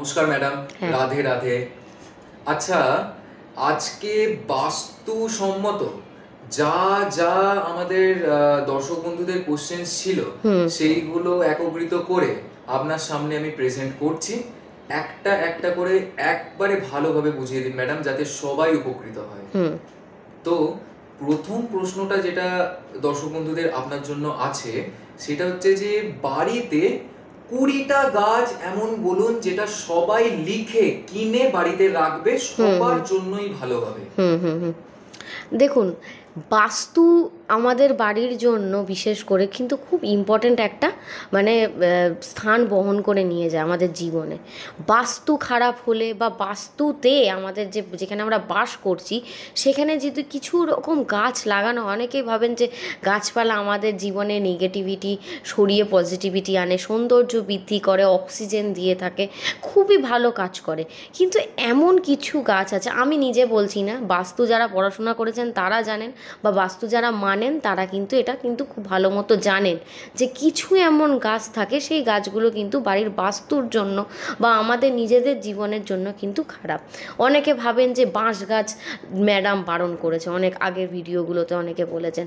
নমস্কার ম্যাডাম। হ্যাঁ। রাধে রাধে। আচ্ছা, আজকে বাস্তুসম্মত যা যা আমাদের দর্শক বন্ধুদের কোশ্চেন ছিল হুম সেইগুলো একত্রিত করে আপনার সামনে আমি প্রেজেন্ট করছি। একটা একটা করে একবারে ভালোভাবে বুঝিয়ে দিন ম্যাডাম, যাতে সবাই উপকৃত হয়। হুম তো প্রথম প্রশ্নটা যেটা দর্শক বন্ধুদের আপনার জন্য আছে, সেটা হচ্ছে যে বাড়িতে 20টা গাছ এমন বলুন যেটা সবাই লিখে কিনে বাড়িতে রাখবে, হুম সবার হুম জন্যই ভালো হবে। হুম হুম হুম দেখুন, বাস্তু আমাদের বাড়ির জন্য বিশেষ করে কিন্তু খুব ইম্পর্ট্যান্ট একটা স্থান বহন করে নিয়ে যায় আমাদের জীবনে। বাস্তু খারাপ হলে বা বাস্তুতে আমাদের যেখানে আমরা বাস করছি সেখানে যদি কিছু রকম গাছ লাগানো হয়, অনেকেই ভাবেন যে গাছপালা আমাদের জীবনে নেগেটিভিটি সরিয়ে পজিটিভিটি আনে, সৌন্দর্য বৃদ্ধি করে, অক্সিজেন দিয়ে থাকে, খুবই ভালো কাজ করে। কিন্তু এমন কিছু গাছ আছে, আমি নিজে বলছি না, বাস্তু যারা পড়াশোনা করেছেন তারা জানেন, বা বাস্তু যারা মানেন তারা কিন্তু এটা কিন্তু খুব ভালো মতো জানেন যে কিছু এমন গাছ থাকে সেই গাছগুলো কিন্তু বাড়ির বাস্তুর জন্য বা আমাদের নিজেদের জীবনের জন্য কিন্তু খারাপ। অনেকে ভাবেন যে বাঁশ গাছ ম্যাডাম বারণ করেছে, অনেক আগের ভিডিওগুলোতে অনেকে বলেছেন।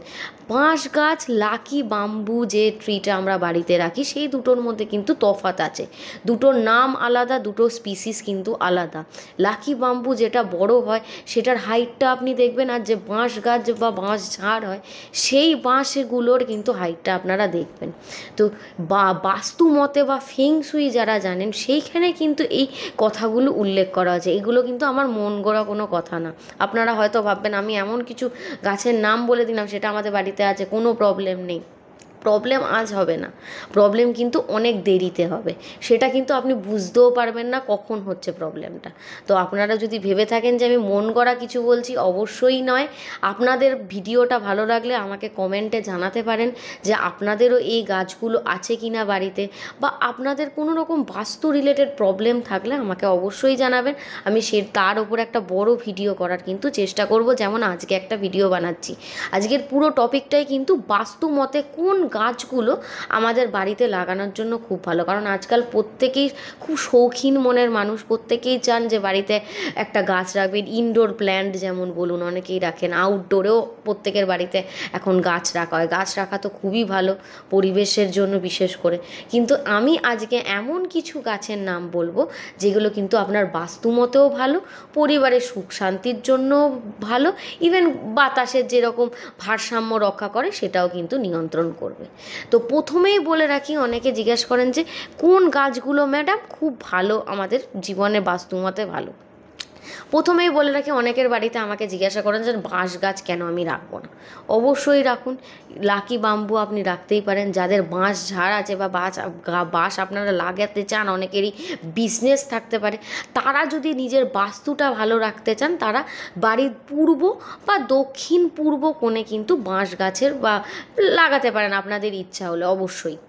বাঁশ গাছ, লাকি বাম্বু যে ট্রিটা আমরা বাড়িতে রাখি, সেই দুটোর মধ্যে কিন্তু তফাৎ আছে। দুটোর নাম আলাদা, দুটো স্পিসিস কিন্তু আলাদা। লাকি বাম্বু যেটা বড় হয় সেটার হাইটটা আপনি দেখবেন, আর যে বাঁশ গাছ বা বাঁশ ঝাড় হয় সেই বাঁশগুলোর কিন্তু হাইটটা আপনারা দেখবেন। তো বাস্তু মতে বা ফেং সুই যারা জানেন সেইখানে কিন্তু এই কথাগুলো উল্লেখ করা আছে। এগুলো কিন্তু আমার মন গড়া কোনো কথা না। আপনারা হয়তো ভাববেন আমি এমন কিছু গাছের নাম বলে দিলাম সেটা আমাদের বাড়িতে আছে, কোনো প্রবলেম নেই। প্রবলেম আজ হবে না, প্রবলেম কিন্তু অনেক দেরিতে হবে। সেটা কিন্তু আপনি বুঝতেও পারবেন না কখন হচ্ছে প্রবলেমটা। তো আপনারা যদি ভেবে থাকেন যে আমি মন গড়া কিছু বলছি, অবশ্যই নয়। আপনাদের ভিডিওটা ভালো লাগলে আমাকে কমেন্টে জানাতে পারেন যে আপনাদেরও এই গাছগুলো আছে কি না বাড়িতে, বা আপনাদের কোনো রকম বাস্তু রিলেটেড প্রবলেম থাকলে আমাকে অবশ্যই জানাবেন। আমি তার উপর একটা বড় ভিডিও করার কিন্তু চেষ্টা করব, যেমন আজকে একটা ভিডিও বানাচ্ছি। আজকের পুরো টপিকটাই কিন্তু বাস্তু মতে কোন গাছগুলো আমাদের বাড়িতে লাগানোর জন্য খুব ভালো। কারণ আজকাল প্রত্যেকেই খুব শৌখিন মনের মানুষ, প্রত্যেকেই চান যে বাড়িতে একটা গাছ রাখবেন। ইনডোর প্ল্যান্ট যেমন বলুন, অনেকেই রাখেন, আউটডোরেও প্রত্যেকের বাড়িতে এখন গাছ রাখা হয়। গাছ রাখা তো খুবই ভালো পরিবেশের জন্য বিশেষ করে। কিন্তু আমি আজকে এমন কিছু গাছের নাম বলবো যেগুলো কিন্তু আপনার বাস্তুমতেও ভালো, পরিবারের সুখ শান্তির জন্য ভালো, ইভেন বাতাসের যেরকম ভারসাম্য রক্ষা করে সেটাও কিন্তু নিয়ন্ত্রণ করবে। তো প্রথমেই বলে রাখি, অনেকে জিজ্ঞেস করেন যে কোন গাছগুলো ম্যাডাম খুব ভালো আমাদের জীবনে বাস্তুমতে ভালো। প্রথমেই বলে রাখি, অনেকের বাড়িতে আমাকে জিজ্ঞাসা করেন যে বাঁশ গাছ কেন আমি রাখবো না। অবশ্যই রাখুন, লাকি বাম্বু আপনি রাখতেই পারেন। যাদের বাঁশ ঝাড় আছে বা বাঁশ আপনারা লাগাতে চান, অনেকেরই বিজনেস থাকতে পারে, তারা যদি নিজের বাস্তুটা ভালো রাখতে চান তারা বাড়ির পূর্ব বা দক্ষিণ পূর্ব কোণে কিন্তু বাঁশ গাছের বা লাগাতে পারেন আপনাদের ইচ্ছা হলে অবশ্যই।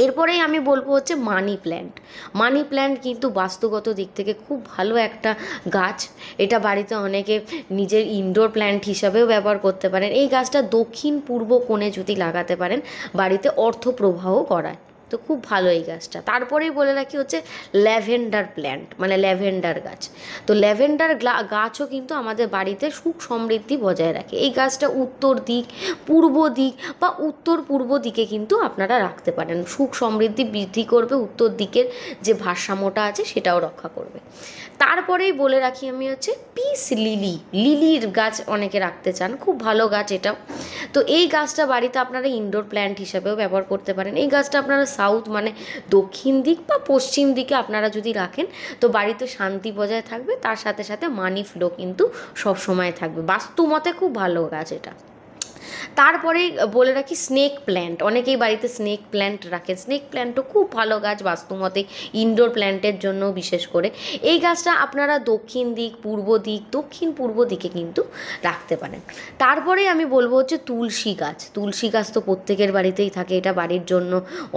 এরপরেই আমি বলবো হচ্ছে মানি প্ল্যান্ট। মানি প্ল্যান্ট কিন্তু বাস্তুগত দিক থেকে খুব ভালো একটা গাছ। এটা বাড়িতে অনেকে নিজের ইনডোর প্ল্যান্ট হিসাবেও ব্যবহার করতে পারেন। এই গাছটা দক্ষিণ পূর্ব কোণে যদি লাগাতে পারেন বাড়িতে অর্থ প্রবাহ করায়, তো খুব ভালো এই গাছটা। তারপরেই বলে রাখি হচ্ছে ল্যাভেন্ডার প্ল্যান্ট, মানে ল্যাভেন্ডার গাছ। তো ল্যাভেন্ডার গাছও কিন্তু আমাদের বাড়িতে সুখ সমৃদ্ধি বজায় রাখে। এই গাছটা উত্তর দিক, পূর্ব দিক বা উত্তর পূর্ব দিকে কিন্তু আপনারা রাখতে পারেন। সুখ সমৃদ্ধি বৃদ্ধি করবে, উত্তর দিকের যে ভারসাম্যটা আছে সেটাও রক্ষা করবে। তারপরেই বলে রাখি আমি হচ্ছে পিস লিলি। লিলির গাছ অনেকে রাখতে চান, খুব ভালো গাছ এটাও। তো এই গাছটা বাড়িতে আপনারা ইনডোর প্ল্যান্ট হিসাবেও ব্যবহার করতে পারেন। এই গাছটা আপনারা সাউথ মানে দক্ষিণ দিক বা পশ্চিম দিকে আপনারা যদি রাখেন তো বাড়িতে শান্তি বজায় থাকবে, তার সাথে সাথে মানি ফ্লো কিন্তু সব সময় থাকবে। বাস্তুমতে খুব ভালো গাছ এটা। তারপরেই বলে রাখি স্নেক প্ল্যান্ট। অনেকেই বাড়িতে স্নেক প্ল্যান্ট রাখে। স্নেক প্ল্যান্টও খুব ভালো গাছ বাস্তুমতে, ইনডোর প্ল্যান্টের জন্য বিশেষ করে। এই গাছটা আপনারা দক্ষিণ দিক, পূর্ব দিক, দক্ষিণ পূর্ব দিকে কিন্তু রাখতে পারেন। তারপরে আমি বলবো হচ্ছে তুলসী গাছ। তুলসী গাছ তো প্রত্যেকের বাড়িতেই থাকে, এটা বাড়ির জন্য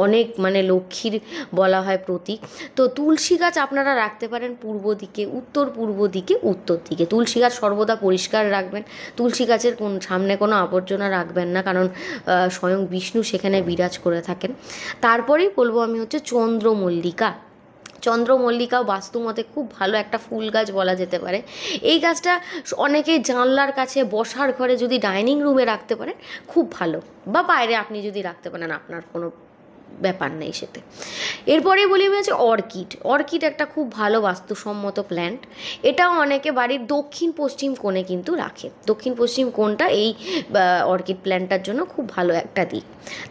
অনেক লক্ষ্মীর বলা হয় প্রতীক। তো তুলসী গাছ আপনারা রাখতে পারেন পূর্ব দিকে, উত্তর পূর্ব দিকে, উত্তর দিকে। তুলসী গাছ সর্বদা পরিষ্কার রাখবেন। তুলসী গাছের সামনে কোনো আবর্জনা রাখবেন না, কারণ স্বয়ং বিষ্ণু সেখানে বিরাজ করে থাকেন। তারপরেই বলবো আমি হচ্ছে চন্দ্রমল্লিকা। চন্দ্রমল্লিকাও বাস্তুমতে খুব ভালো একটা ফুল গাছ বলা যেতে পারে। এই গাছটা অনেকে জানলার কাছে, বসার ঘরে, যদি ডাইনিং রুমে রাখতে পারেন খুব ভালো, বা বাইরে আপনি যদি রাখতে পারেন আপনার কোনো ব্যাপার নেই সেতে। এরপরে বলি আমি আছে অর্কিড। অর্কিড একটা খুব ভালো বাস্তুসম্মত প্ল্যান্ট। এটাও অনেকে বাড়ির দক্ষিণ পশ্চিম কোণে কিন্তু রাখে। দক্ষিণ পশ্চিম কোণটা এই অর্কিড প্ল্যান্টটার জন্য খুব ভালো একটা দিক।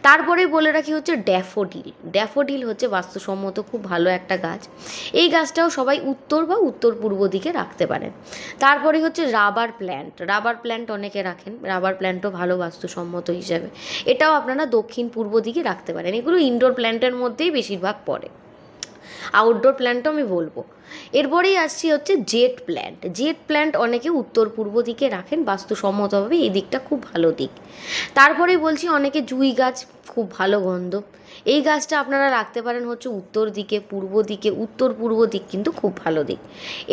তারপরে বলে রাখি হচ্ছে ড্যাফোডিল। ড্যাফোডিল হচ্ছে বাস্তুসম্মত খুব ভালো একটা গাছ। এই গাছটাও সবাই উত্তর বা উত্তর পূর্ব দিকে রাখতে পারেন। তারপরে হচ্ছে রাবার প্ল্যান্ট। রাবার প্ল্যান্ট অনেকে রাখেন, রাবার প্ল্যান্টও ভালো বাস্তুসম্মত হিসাবে। এটাও আপনারা দক্ষিণ পূর্ব দিকে রাখতে পারেন। এগুলো ইনডোর প্ল্যান্টের মধ্যেই বেশিরভাগ পড়ে, আউটডোর প্ল্যান্টও আমি বলবো। এরপরেই আসছি হচ্ছে জেট প্ল্যান্ট। জেট প্ল্যান্ট অনেকে উত্তর পূর্ব দিকে রাখেন বাস্তুসম্মতভাবে, এই দিকটা খুব ভালো দিক। তারপরে বলছি অনেকে জুঁই গাছ, খুব ভালো গন্ধ। এই গাছটা আপনারা রাখতে পারেন হচ্ছে উত্তর দিকে, পূর্ব দিকে, উত্তর পূর্ব দিক কিন্তু খুব ভালো দিক।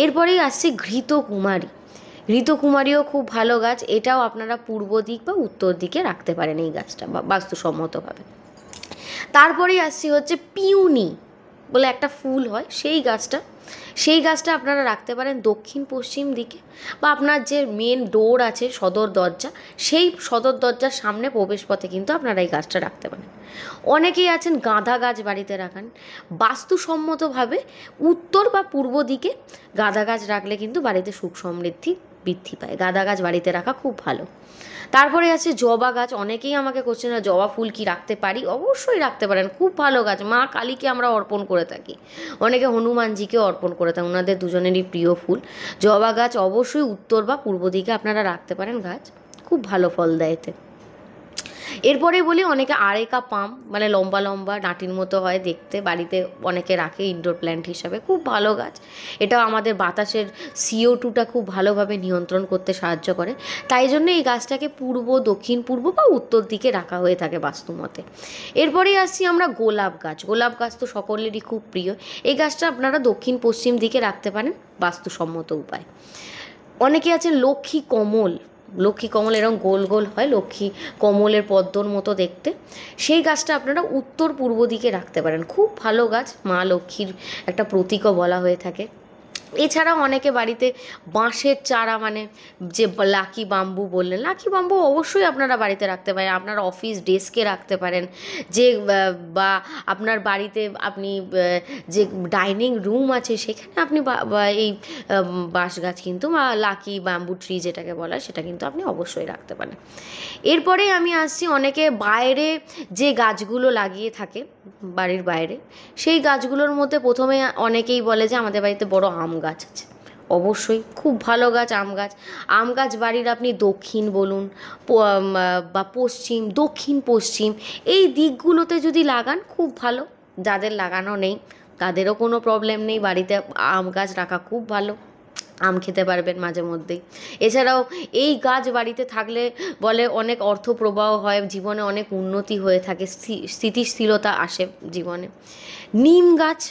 এরপরেই আসছে ঘৃতকুমারী। ঘৃতকুমারীও খুব ভালো গাছ, এটাও আপনারা পূর্ব দিক বা উত্তর দিকে রাখতে পারেন এই গাছটা বাস্তুসম্মতভাবে। তারপরেই আসছি হচ্ছে পিউনি বলে একটা ফুল হয়, সেই গাছটা আপনারা রাখতে পারেন দক্ষিণ পশ্চিম দিকে, বা আপনার যে মেন ডোর আছে সদর দরজা, সেই সদর দরজার সামনে প্রবেশপথে কিন্তু আপনারা এই গাছটা রাখতে পারেন। অনেকেই আছেন গাঁদা গাছ বাড়িতে রাখান। বাস্তুসম্মতভাবে উত্তর বা পূর্ব দিকে গাঁদা গাছ রাখলে কিন্তু বাড়িতে সুখ সমৃদ্ধি বৃদ্ধি পায়। গাঁদা গাছ বাড়িতে রাখা খুব ভালো। তারপরে আছে জবা গাছ। অনেকেই আমাকে কোশ্চেন, জবা ফুল কি রাখতে পারি? অবশ্যই রাখতে পারেন, খুব ভালো গাছ। মা কালীকে আমরা অর্পণ করে থাকি, অনেকে হনুমানজিকে অর্পণ করে থাকি, ওনাদের দুজনেরই প্রিয় ফুল। জবা গাছ অবশ্যই উত্তর বা পূর্ব দিকে আপনারা রাখতে পারেন, গাছ খুব ভালো ফল দেয় এতে। এরপরে বলি অনেকে আরেকা পাম, মানে লম্বা লম্বা ডাঁটির মতো হয় দেখতে, বাড়িতে অনেকে রাখে ইনডোর প্ল্যান্ট হিসাবে, খুব ভালো গাছ। এটাও আমাদের বাতাসের CO2টা খুব ভালোভাবে নিয়ন্ত্রণ করতে সাহায্য করে। তাই জন্য এই গাছটাকে পূর্ব, দক্ষিণ পূর্ব বা উত্তর দিকে রাখা হয়ে থাকে বাস্তুমতে। এরপরেই আসছি আমরা গোলাপ গাছ। গোলাপ গাছ তো সকলেরই খুব প্রিয়। এই গাছটা আপনারা দক্ষিণ পশ্চিম দিকে রাখতে পারেন বাস্তুসম্মত উপায়। অনেকে আছেন লক্ষ্মী কমল। লক্ষ্মী কমল এরকম গোল গোল হয়, লক্ষ্মী কমলের পদ্মর মতো দেখতে, সেই গাছটা আপনারা উত্তর পূর্ব দিকে রাখতে পারেন, খুব ভালো গাছ, মা লক্ষ্মীর একটা প্রতীকও বলা হয়ে থাকে। এছাড়াও অনেকে বাড়িতে বাঁশের চারা, মানে যে লাকি বাম্বু বললেন, লাকি বাম্বু অবশ্যই আপনারা বাড়িতে রাখতে পারেন, আপনার অফিস ডেস্কে রাখতে পারেন, যে বা আপনার বাড়িতে আপনি যে ডাইনিং রুম আছে সেখানে আপনি এই বাঁশ গাছ কিন্তু, বা লাকি বাম্বু ট্রি যেটাকে বলা, সেটা কিন্তু আপনি অবশ্যই রাখতে পারেন। এরপরে আমি আসছি অনেকে বাইরে যে গাছগুলো লাগিয়ে থাকে বাড়ির বাইরে, সেই গাছগুলোর মধ্যে প্রথমে অনেকেই বলে যে আমাদের বাড়িতে বড় আম গাছ আছে। অবশ্যই খুব ভালো গাছ আম গাছ। আম গাছ বাড়ির আপনি দক্ষিণ বলুন বা পশ্চিম, দক্ষিণ পশ্চিম এই দিকগুলোতে যদি লাগান খুব ভালো। যাদের লাগানো নেই তাদেরও কোনো প্রবলেম নেই, বাড়িতে আম গাছ রাখা খুব ভালো, আম খেতে পারবেন মাঝে মধ্যেই। এছাড়াও এই গাছ বাড়িতে থাকলে বলে অনেক অর্থ প্রবাহ হয়, জীবনে অনেক উন্নতি হয়ে থাকে, স্থিতিশীলতা আসে জীবনে। নিম গাছ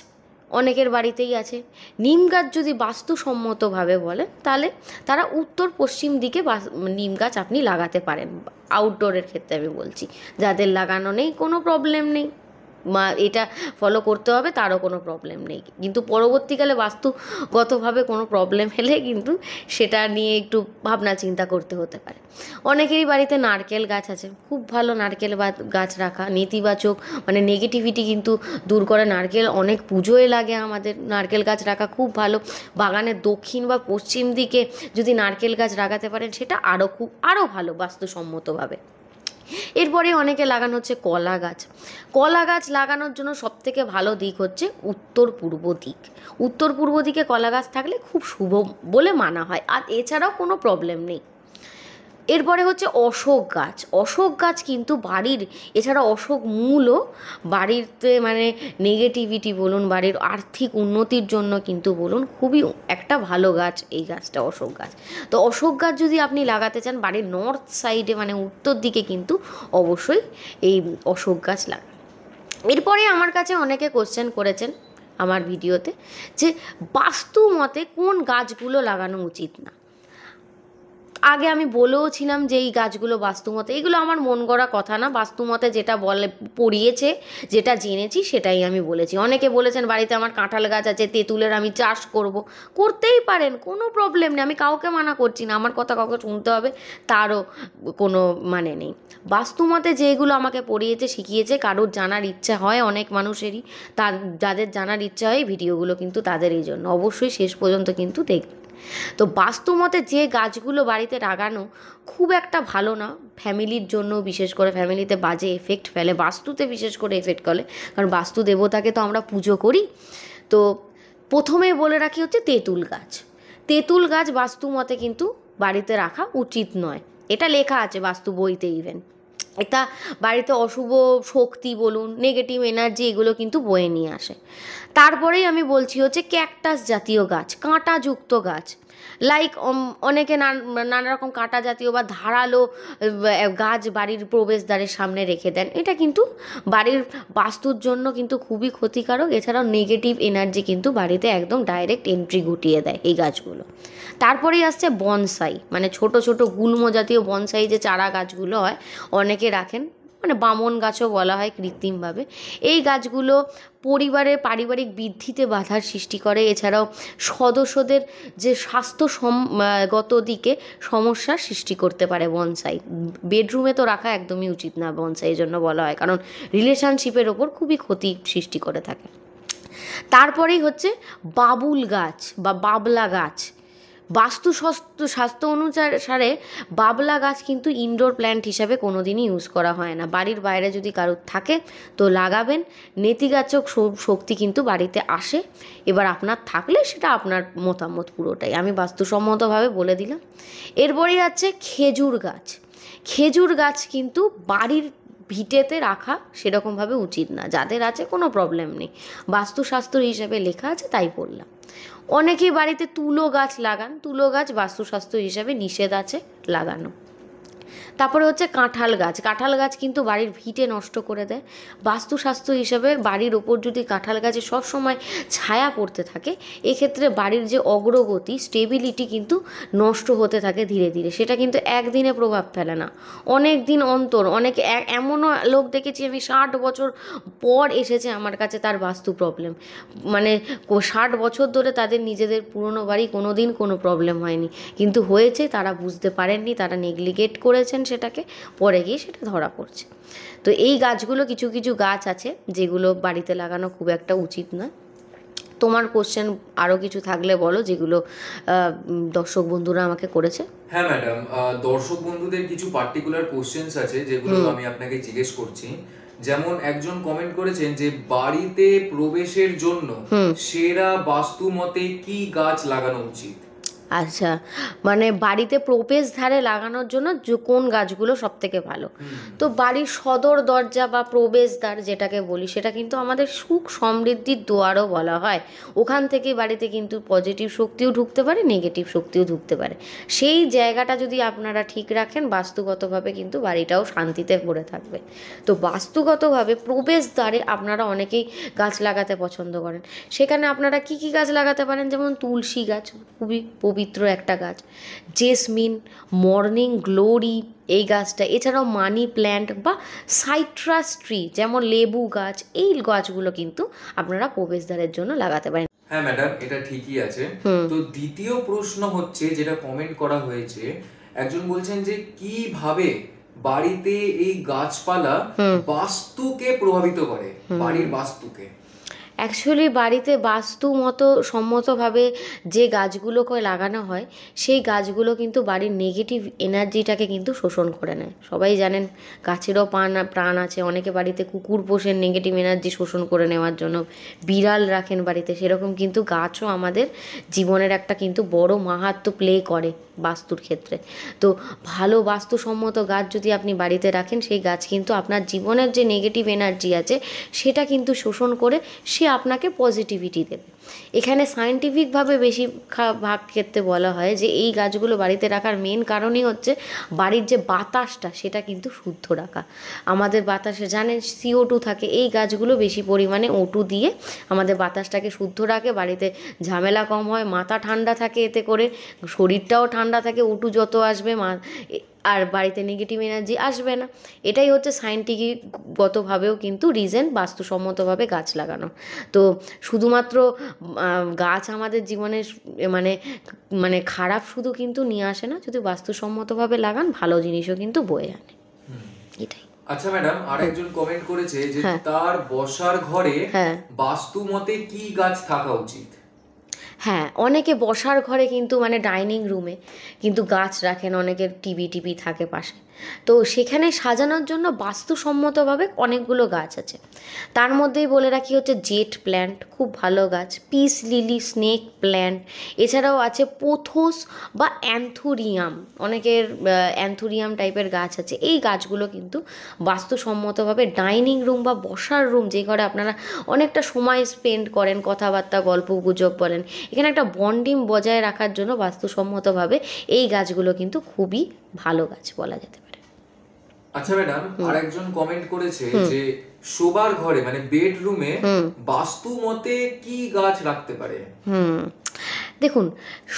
অনেকের বাড়িতেই আছে। নিম গাছ যদি বাস্তুসম্মতভাবে বলেন তাহলে তারা উত্তর পশ্চিম দিকে নিম গাছ আপনি লাগাতে পারেন, আউটডোরের ক্ষেত্রে আমি বলছি। যাদের লাগানো নেই কোনো প্রবলেম নেই, এটা ফলো করতে হবে, তারও কোনো প্রবলেম নেই, কিন্তু পরবর্তীকালে বাস্তুগতভাবে কোনো প্রবলেম হলে কিন্তু সেটা নিয়ে একটু ভাবনা চিন্তা করতে হতে পারে। অনেকেরই বাড়িতে নারকেল গাছ আছে, খুব ভালো নারকেল গাছ রাখা, নেতিবাচক মানে নেগেটিভিটি কিন্তু দূর করে। নারকেল অনেক পুজোয় লাগে আমাদের, নারকেল গাছ রাখা খুব ভালো। বাগানের দক্ষিণ বা পশ্চিম দিকে যদি নারকেল গাছ লাগাতে পারেন সেটা আরও ভালো বাস্তুসম্মতভাবে। এরপরে অনেকে লাগানো হচ্ছে কলা গাছ। কলা গাছ লাগানোর জন্য সবথেকে ভালো দিক হচ্ছে উত্তর পূর্ব দিক। উত্তর পূর্ব দিকে কলা গাছ থাকলে খুব শুভ বলে মানা হয়, আর এছাড়াও কোনো প্রবলেম নেই। এরপরে হচ্ছে অশোক গাছ। অশোক গাছ কিন্তু বাড়ির, এছাড়া অশোক মূলও বাড়িতে মানে নেগেটিভিটি বলুন, বাড়ির আর্থিক উন্নতির জন্য কিন্তু বলুন, খুবই একটা ভালো গাছ এই গাছটা, অশোক গাছ। তো অশোক গাছ যদি আপনি লাগাতে চান বাড়ির নর্থ সাইডে মানে উত্তর দিকে, কিন্তু অবশ্যই এই অশোক গাছ লাগান। এরপরে আমার কাছে অনেকে কোশ্চেন করেছেন আমার ভিডিওতে যে বাস্তু মতে কোন গাছগুলো লাগানো উচিত না। আগে আমি বলেও ছিলাম যে এই গাছগুলো বাস্তুমতে, এগুলো আমার মন গড়া কথা না, বাস্তুমতে যেটা বলে পড়িয়েছে, যেটা জেনেছি সেটাই আমি বলেছি। অনেকে বলেছেন বাড়িতে আমার কাঁঠাল গাছ আছে, তেঁতুলের আমি চাষ করব, করতেই পারেন, কোনো প্রবলেম নেই, আমি কাউকে মানা করছি না, আমার কথা কাউকে শুনতে হবে তারও কোনো মানে নেই। বাস্তুমতে যেগুলো আমাকে পড়িয়েছে শিখিয়েছে, কারোর জানার ইচ্ছা হয় অনেক মানুষেরই, তার যাদের জানার ইচ্ছা হয় ভিডিওগুলো কিন্তু তাদের এই জন্য, অবশ্যই শেষ পর্যন্ত কিন্তু দেখবেন। তো বাস্তুমতে যে গাছগুলো বাড়িতে লাগানো খুব একটা ভালো না ফ্যামিলির জন্য, বিশেষ করে ফ্যামিলিতে বাজে এফেক্ট ফেলে, বাস্তুতে বিশেষ করে এফেক্ট ফেলে, কারণ বাস্তু দেবতাকে তো আমরা পুজো করি। তো প্রথমেই বলে রাখি হচ্ছে তেঁতুল গাছ। তেঁতুল গাছ বাস্তুমতে কিন্তু বাড়িতে রাখা উচিত নয়, এটা লেখা আছে বাস্তু বইতে ইভেন। এটা বাড়িতে অশুভ শক্তি বলুন, নেগেটিভ এনার্জি, এগুলো কিন্তু বয়ে নিয়ে আসে। তারপরেই আমি বলছি হচ্ছে ক্যাকটাস জাতীয় গাছ, কাঁটাযুক্ত গাছ, লাইক অনেকে নানা রকম কাঁটা জাতীয় বা ধারালো গাছ বাড়ির প্রবেশদ্বারের সামনে রেখে দেন, এটা কিন্তু বাড়ির বাস্তুর জন্য কিন্তু খুবই ক্ষতিকারক। এছাড়াও নেগেটিভ এনার্জি কিন্তু বাড়িতে একদম ডাইরেক্ট এন্ট্রি ঘটিয়ে দেয় এই গাছগুলো। তারপরেই আসছে বনসাই, মানে ছোট ছোট গুল্ম জাতীয় বনসাই যে চারা গাছগুলো হয়, অনেকে রাখেন, মানে বামন গাছও বলা হয় কৃত্রিমভাবে। এই গাছগুলো পরিবারের পারিবারিক বৃদ্ধিতে বাধার সৃষ্টি করে, এছাড়াও সদস্যদের যে স্বাস্থ্যগত দিকে সমস্যার সৃষ্টি করতে পারে বনসাই। বেডরুমে তো রাখা একদমই উচিত না বনসাই, এই জন্য বলা হয়, কারণ রিলেশনশিপের ওপর খুবই ক্ষতি সৃষ্টি করে থাকে। তারপরেই হচ্ছে বাবুল গাছ বা বাবলা গাছ। স্বাস্থ্য অনুসারে বাবলা গাছ কিন্তু ইনডোর প্ল্যান্ট হিসাবে কোনো দিনই ইউজ করা হয় না। বাড়ির বাইরে যদি কারোর থাকে তো লাগাবেন, নেতিবাচক শক্তি কিন্তু বাড়িতে আসে। এবার আপনার থাকলে সেটা আপনার মতামত পুরোটাই, আমি বাস্তুসম্মতভাবে বলে দিলাম। এরপরেই আছে খেজুর গাছ। খেজুর গাছ কিন্তু বাড়ির ভিটেতে রাখা সেরকমভাবে উচিত না, যাদের আছে কোনো প্রবলেম নেই, বাস্তুশাস্ত্র হিসাবে লেখা আছে তাই বললাম। অনেকেই বাড়িতে তুলো গাছ লাগান, তুলো গাছ বাস্তুশাস্ত্র হিসাবে নিষেধ আছে লাগানো। তারপরে হচ্ছে কাঁঠাল গাছ। কাঁঠাল গাছ কিন্তু বাড়ির ভিটে নষ্ট করে দেয়। বাস্তুশাস্ত্র হিসাবে বাড়ির ওপর যদি কাঁঠাল গাছে সবসময় ছায়া পড়তে থাকে, এক্ষেত্রে বাড়ির যে অগ্রগতি, স্টেবিলিটি কিন্তু নষ্ট হতে থাকে ধীরে ধীরে। সেটা কিন্তু একদিনে প্রভাব ফেলে না, অনেক দিন অন্তর। অনেকে এমনও লোক দেখেছি আমি 60 বছর পর এসেছে আমার কাছে, তার বাস্তু প্রবলেম, মানে 60 বছর ধরে তাদের নিজেদের পুরনো বাড়ি কোনো দিন কোনো প্রবলেম হয়নি, কিন্তু হয়েছে, তারা বুঝতে পারেননি, তারা নেগলিগেট করেছেন সেটাকে, পরে গিয়ে সেটা ধরা পড়ছে। তো এই গাছগুলো, কিছু কিছু গাছ আছে যেগুলো বাড়িতে লাগানো খুব একটা উচিত না। তোমার কোশ্চেন আরও কিছু থাকলে বলো, যেগুলো দর্শক বন্ধুরা আমাকে করেছে। হ্যাঁ ম্যাডাম, দর্শক বন্ধুদের কিছু পার্টিকুলার কোশ্চেন্স আছে যেগুলো আমি আপনাকে জিজ্ঞেস করছি। যেমন একজন কমেন্ট করেছেন যে বাড়িতে প্রবেশের জন্য সেরা বাস্তু মতে কি গাছ লাগানো উচিত? আচ্ছা, মানে বাড়িতে প্রবেশদ্বারে লাগানোর জন্য কোন গাছগুলো সব থেকে ভালো? তো বাড়ির সদর দরজা বা প্রবেশদ্বার যেটাকে বলি, সেটা কিন্তু আমাদের সুখ সমৃদ্ধির দুয়ারও বলা হয়। ওখান থেকে বাড়িতে কিন্তু পজিটিভ শক্তিও ঢুকতে পারে, নেগেটিভ শক্তিও ঢুকতে পারে। সেই জায়গাটা যদি আপনারা ঠিক রাখেন, বাস্তুগতভাবে কিন্তু বাড়িটাও শান্তিতে ভরে থাকবে। তো বাস্তুগতভাবে প্রবেশদ্বারে আপনারা অনেকেই গাছ লাগাতে পছন্দ করেন, সেখানে আপনারা কি কি গাছ লাগাতে পারেন? যেমন তুলসী গাছ, খুবই পবিত্র একটা গাছ, জেসমিন, মর্নিং গ্লোরি এই গাছটা, এছাড়াও মানি প্ল্যান্ট বা সাইট্রাস ট্রি যেমন লেবু গাছ, এই গাছগুলো কিন্তু আপনারা প্রবেশদ্বারের জন্য লাগাতে পারেন। হ্যাঁ ম্যাডাম, এটা ঠিকই আছে। তো দ্বিতীয় প্রশ্ন হচ্ছে, যেটা কমেন্ট করা হয়েছে, একজন বলছেন যে কিভাবে বাড়িতে এই গাছপালা বাস্তুকে প্রভাবিত করে, বাড়ির বাস্তুকে। অ্যাকচুয়ালি বাড়িতে সম্মতভাবে যে গাছগুলোকে লাগানো হয়, সেই গাছগুলো কিন্তু বাড়ির নেগেটিভ এনার্জিটাকে কিন্তু শোষণ করে নেয়। সবাই জানেন গাছেরও প্রাণ আছে, অনেকে বাড়িতে কুকুর পোষেন নেগেটিভ এনার্জি শোষণ করে নেওয়ার জন্য, বিড়াল রাখেন বাড়িতে, সেরকম কিন্তু গাছও আমাদের জীবনের একটা কিন্তু বড় মাহাত্ম্য প্লে করে বাস্তুর ক্ষেত্রে। তো ভালো বাস্তুসম্মত গাছ যদি আপনি বাড়িতে রাখেন, সেই গাছ কিন্তু আপনার জীবনের যে নেগেটিভ এনার্জি আছে সেটা কিন্তু শোষণ করে সে আপনাকে পজিটিভিটি দেবে। এখানে সায়েন্টিফিকভাবে বেশি ভাগ ক্ষেত্রে বলা হয় যে এই গাছগুলো বাড়িতে রাখার মেন কারণই হচ্ছে বাড়ির যে বাতাসটা সেটা কিন্তু শুদ্ধ রাখা। আমাদের বাতাসে জানেন CO2 থাকে, এই গাছগুলো বেশি পরিমাণে O2 দিয়ে আমাদের বাতাসটাকে শুদ্ধ রাখে, বাড়িতে ঝামেলা কম হয়, মাথা ঠান্ডা থাকে, এতে করে শরীরটাও ঠান্ডা থাকে। O2 যত আসবে আর বাড়িতে নেগেটিভ এনার্জি আসবে না। এটাই হচ্ছে সায়েন্টিফিকগতভাবেও কিন্তু রিজন বাস্তুসম্মতভাবে গাছ লাগানো। তো শুধুমাত্র গাছ আমাদের জীবনের মানে মানে খারাপ শুধু কিন্তু নিয়ে আসে না, যদি বাস্তুসম্মতভাবে লাগান ভালো জিনিসও কিন্তু বয়ে আনে। এটাই। আচ্ছা ম্যাডাম, আরেকজন কমেন্ট করেছে যে হ্যাঁ। তার বসার ঘরে হ্যাঁ। বাস্তু মতে কি গাছ থাকা উচিত? হ্যাঁ, অনেকে বসার ঘরে কিন্তু মানে ডাইনিং রুমে কিন্তু গাছ রাখেন, অনেকের টিভি থাকে পাশে। তো সেখানে সাজানোর জন্য বাস্তুসম্মতভাবে অনেকগুলো গাছ আছে। তার মধ্যেই বলে রাখি হচ্ছে জেট প্ল্যান্ট, খুব ভালো গাছ, পিস লিলি, স্নেক প্ল্যান্ট, এছাড়াও আছে পোথোস বা অ্যান্থুরিয়াম, অনেকের অ্যান্থুরিয়াম টাইপের গাছ আছে। এই গাছগুলো কিন্তু বাস্তুসম্মতভাবে ডাইনিং রুম বা বসার রুম, যে ঘরে আপনারা অনেকটা সময় স্পেন্ড করেন, কথাবার্তা গল্প গুজব বলেন, এখানে একটা বন্ডিং বজায় রাখার জন্য বাস্তুসম্মতভাবে এই গাছগুলো কিন্তু খুবই ভালো গাছ বলা যেতে পারে। আচ্ছা ম্যাডাম, আরেকজন কমেন্ট করেছে যে শোবার ঘরে মানে বেডরুমে বাস্তু মতে কি গাছ রাখতে পারে? দেখুন,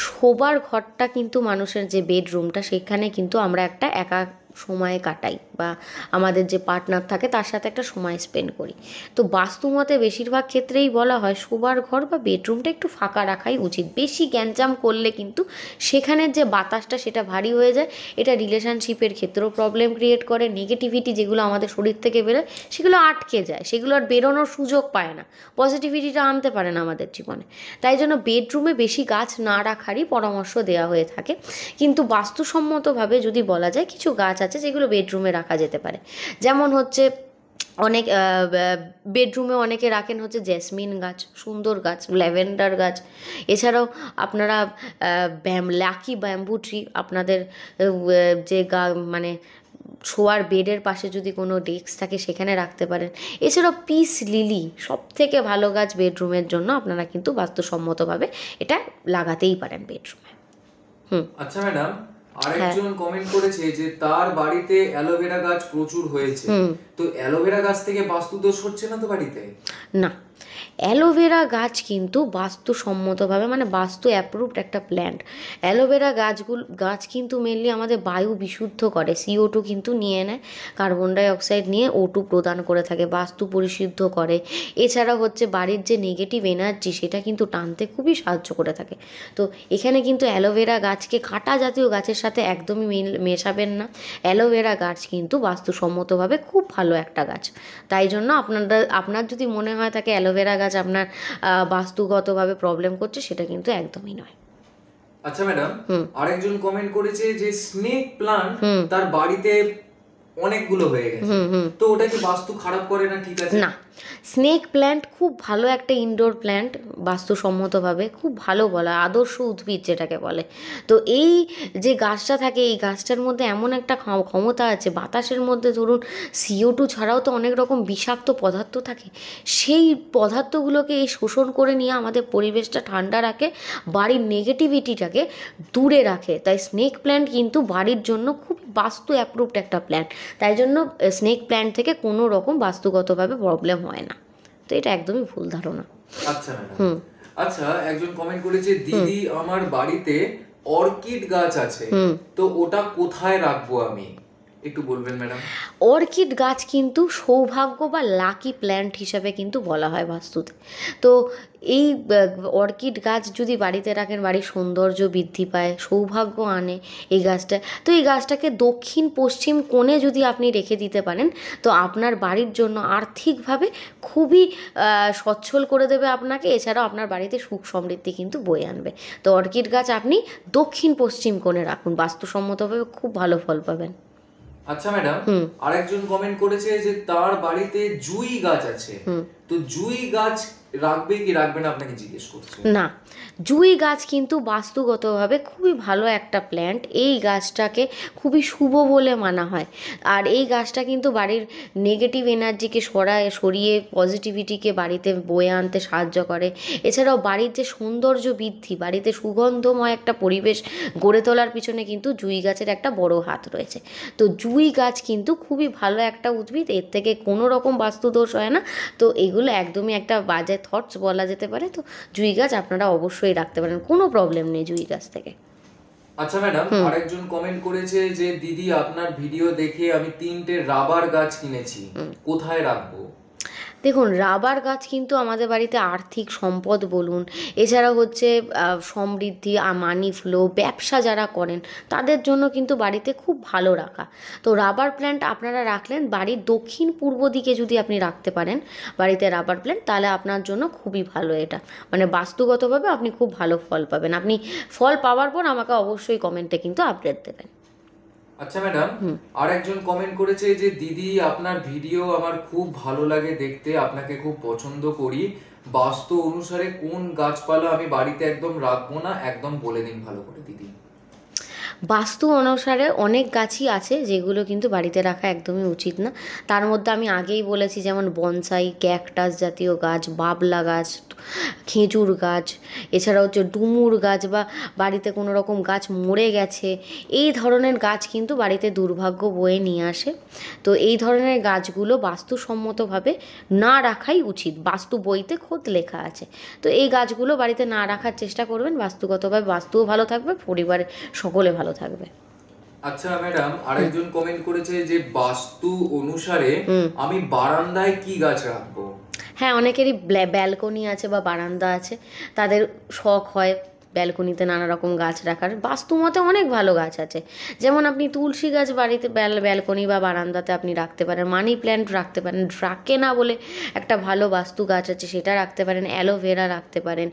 শোবার ঘরটা কিন্তু মানুষের যে বেডরুমটা, সেখানে কিন্তু আমরা একটা একা সময় কাটাই বা আমাদের যে পার্টনার থাকে তার সাথে একটা সময় স্পেন্ড করি। তো বাস্তুমতে বেশিরভাগ ক্ষেত্রেই বলা হয় শোবার ঘর বা বেডরুমটা একটু ফাঁকা রাখাই উচিত। বেশি গ্যাঞ্জাম করলে কিন্তু সেখানের যে বাতাসটা সেটা ভারী হয়ে যায়, এটা রিলেশনশিপের ক্ষেত্রেও প্রবলেম ক্রিয়েট করে। নেগেটিভিটি যেগুলো আমাদের শরীর থেকে বেরোয় সেগুলো আটকে যায়, সেগুলো আর বেরোনোর সুযোগ পায় না, পজিটিভিটিটা আনতে পারে না আমাদের জীবনে। তাই জন্য বেডরুমে বেশি গাছ না রাখারই পরামর্শ দেওয়া হয়ে থাকে। কিন্তু বাস্তুসম্মতভাবে যদি বলা যায় কিছু গাছ আছে যেগুলো বেডরুমে রাখা যেতে পারে। যেমন হচ্ছে অনেক বেডরুমে অনেকে রাখেন হচ্ছে জেসমিন গাছ, সুন্দর গাছ, ল্যাভেন্ডার গাছ। এছাড়াও আপনারা লাকি ব্যাম্বু ট্রি, আপনাদের যে মানে শোয়ার বেডের পাশে যদি কোনো ডেস্ক থাকে সেখানে রাখতে পারেন। এছাড়াও পিস লিলি সব থেকে ভালো গাছ বেডরুমের জন্য, আপনারা কিন্তু বাস্তুসম্মতভাবে এটা লাগাতেই পারেন বেডরুমে। আচ্ছা ম্যাডাম, আরেকজন কমেন্ট করেছে যে তার বাড়িতে অ্যালোভেরা গাছ প্রচুর হয়েছে, তো অ্যালোভেরা গাছ থেকে বাস্তু দোষ হচ্ছে না তো বাড়িতে? না, অ্যালোভেরা গাছ কিন্তু বাস্তুসম্মতভাবে মানে বাস্তু অ্যাপ্রুভড একটা প্ল্যান্ট। অ্যালোভেরা গাছ কিন্তু মেনলি আমাদের বায়ু বিশুদ্ধ করে, CO2 কিন্তু নিয়ে নেয়, কার্বন ডাইঅক্সাইড নিয়ে O2 প্রদান করে থাকে, বাস্তু পরিশুদ্ধ করে। এছাড়া হচ্ছে বাড়ির যে নেগেটিভ এনার্জি সেটা কিন্তু টানতে খুবই সাহায্য করে থাকে। তো এখানে কিন্তু অ্যালোভেরা গাছকে কাঁটা জাতীয় গাছের সাথে একদমই মেশাবেন না। অ্যালোভেরা গাছ কিন্তু বাস্তুসম্মতভাবে খুব ভালো একটা গাছ। তাই জন্য আপনার যদি মনে হয় থাকে অ্যালোভেরা গাছ আপনার বাস্তুগতভাবে প্রবলেম করছে, সেটা কিন্তু একদমই নয়। আচ্ছা ম্যাডাম, আরেকজন কমেন্ট করেছে যে স্নেক প্লান্ট তার বাড়িতে অনেকগুলো হয়ে গেছে, তো ওটা কি বাস্তু খারাপ করে না? ঠিক আছে না, স্নেক প্ল্যান্ট খুব ভালো একটা ইনডোর প্ল্যান্ট, বাস্তুসম্মতভাবে খুব ভালো বলা, আদর্শ উদ্ভিদ যেটাকে বলে। তো এই যে গাছটা থাকে, এই গাছটার মধ্যে এমন একটা ক্ষমতা আছে, বাতাসের মধ্যে ধরুন CO2 ছাড়াও তো অনেক রকম বিষাক্ত পদার্থ থাকে, সেই পদার্থগুলোকে এই শোষণ করে নিয়ে আমাদের পরিবেশটা ঠান্ডা রাখে, বাড়ির নেগেটিভিটিটাকে দূরে রাখে। তাই স্নেক প্ল্যান্ট কিন্তু বাড়ির জন্য খুব বাস্তু অ্যাপ্রুভড একটা প্ল্যান্ট। তাই জন্য স্নেক প্ল্যান্ট থেকে কোনো রকম বাস্তুগতভাবে প্রবলেম হয় না। তো এটা একদমই ভুল ধারণা। আচ্ছা ম্যাডাম, আচ্ছা একজন কমেন্ট করেছে দিদি আমার বাড়িতে অর্কিড গাছ আছে, তো ওটা কোথায় রাখবো আমি, একটু বলবেন ম্যাডাম? অর্কিড গাছ কিন্তু সৌভাগ্য বা লাকি প্ল্যান্ট হিসাবে কিন্তু বলা হয় বাস্তুতে। তো এই অর্কিড গাছ যদি বাড়িতে রাখেন, বাড়ির সৌন্দর্য বৃদ্ধি পায়, সৌভাগ্য আনে এই গাছটা। তো এই গাছটাকে দক্ষিণ পশ্চিম কোণে যদি আপনি রেখে দিতে পারেন, তো আপনার বাড়ির জন্য আর্থিকভাবে খুবই সচ্ছল করে দেবে আপনাকে। এছাড়াও আপনার বাড়িতে সুখ সমৃদ্ধি কিন্তু বয়ে আনবে। তো অর্কিড গাছ আপনি দক্ষিণ পশ্চিম কোণে রাখুন, বাস্তুসম্মতভাবে খুব ভালো ফল পাবেন। আচ্ছা ম্যাডাম, আরেকজন কমেন্ট করেছে যে তার বাড়িতে জুঁই গাছ আছে, তো জুঁই গাছ রাখবে কি রাখবে না আপনাকে জিজ্ঞেস করছে। না, জুঁই গাছ কিন্তু বাস্তুগতভাবে খুবই ভালো একটা প্ল্যান্ট। এই গাছটাকে খুবই শুভ বলে মানা হয়। আর এই গাছটা কিন্তু বাড়ির নেগেটিভ এনার্জিকে সরিয়ে পজিটিভিটিকে বাড়িতে বয়ে আনতে সাহায্য করে। এছাড়াও বাড়ির যে সৌন্দর্য বৃদ্ধি, বাড়িতে সুগন্ধময় একটা পরিবেশ গড়ে তোলার পিছনে কিন্তু জুঁই গাছের একটা বড় হাত রয়েছে। তো জুঁই গাছ কিন্তু খুবই ভালো একটা উদ্ভিদ, এর থেকে কোনো রকম বাস্তুদোষ হয় না। তো এগুলো একদমই একটা বাজে থটস বলা যেতে পারে। তো জুঁই গাছ আপনারা অবশ্যই রাখতে পারেন, কোনো প্রবলেম নেই জুঁই গাছ থেকে। আচ্ছা ম্যাডাম, আরেকজন কমেন্ট করেছে যে দিদি আপনার ভিডিও দেখে আমি 3টে রাবার গাছ কিনেছি, কোথায় রাখবো? দেখুন, রাবার গাছ কিন্তু আমাদের বাড়িতে আর্থিক সম্পদ বলুন, এছাড়া হচ্ছে সমৃদ্ধি, মানি ফ্লো, ব্যবসা যারা করেন তাদের জন্য কিন্তু বাড়িতে খুব ভালো রাখা। তো রাবার প্ল্যান্ট আপনারা রাখলেন বাড়ির দক্ষিণ পূর্ব দিকে, যদি আপনি রাখতে পারেন বাড়িতে রাবার প্ল্যান্ট, তাহলে আপনার জন্য খুবই ভালো। এটা মানে বাস্তুগতভাবে আপনি খুব ভালো ফল পাবেন। আপনি ফল পাওয়ার পর আমাকে অবশ্যই কমেন্টে কিন্তু আপডেট দেবেন। আচ্ছা ম্যাডাম, আর একজন কমেন্ট করেছে যে দিদি আপনার ভিডিও আমার খুব ভালো লাগে দেখতে, আপনাকে খুব পছন্দ করি, বাস্তু অনুসারে কোন গাছপালা আমি বাড়িতে একদম রাখবো না, একদম বলে দিন ভালো করে দিদি। বাস্তু অনুসারে অনেক গাছই আছে যেগুলো কিন্তু বাড়িতে রাখা একদমই উচিত না। তার মধ্যে আমি আগেই বলেছি, যেমন বনসাই, ক্যাকটাস জাতীয় গাছ, বাবলা গাছ, খেজুর গাছ, এছাড়া হচ্ছে ডুমুর গাছ, বা বাড়িতে কোনো রকম গাছ মরে গেছে, এই ধরনের গাছ কিন্তু বাড়িতে দুর্ভাগ্য বয়ে নিয়ে আসে। তো এই ধরনের গাছগুলো বাস্তুসম্মতভাবে না রাখাই উচিত, বাস্তু বইতে খোদ লেখা আছে। তো এই গাছগুলো বাড়িতে না রাখার চেষ্টা করবেন, বাস্তুগতভাবে বাস্তুও ভালো থাকবে, পরিবারের সকলে ভালো থাকবে। আচ্ছা ম্যাডাম, আরেকজন কমেন্ট করেছে যে বাস্তু অনুসারে আমি বারান্দায় কি গাছ রাখবো? হ্যাঁ, অনেকেরই ব্যালকনি আছে বা বারান্দা আছে, তাদের শখ হয় ব্যালকনিতে নানা রকম গাছ রাখার। বাস্তু মতে অনেক ভালো গাছ আছে, যেমন আপনি তুলসী গাছ বাড়িতে ব্যালকনি বা বারান্দাতে আপনি রাখতে পারেন, মানি প্ল্যান্ট রাখতে পারেন, ড্রাকেনা বলে একটা ভালো বাস্তু গাছ আছে সেটা রাখতে পারেন, অ্যালোভেরা রাখতে পারেন,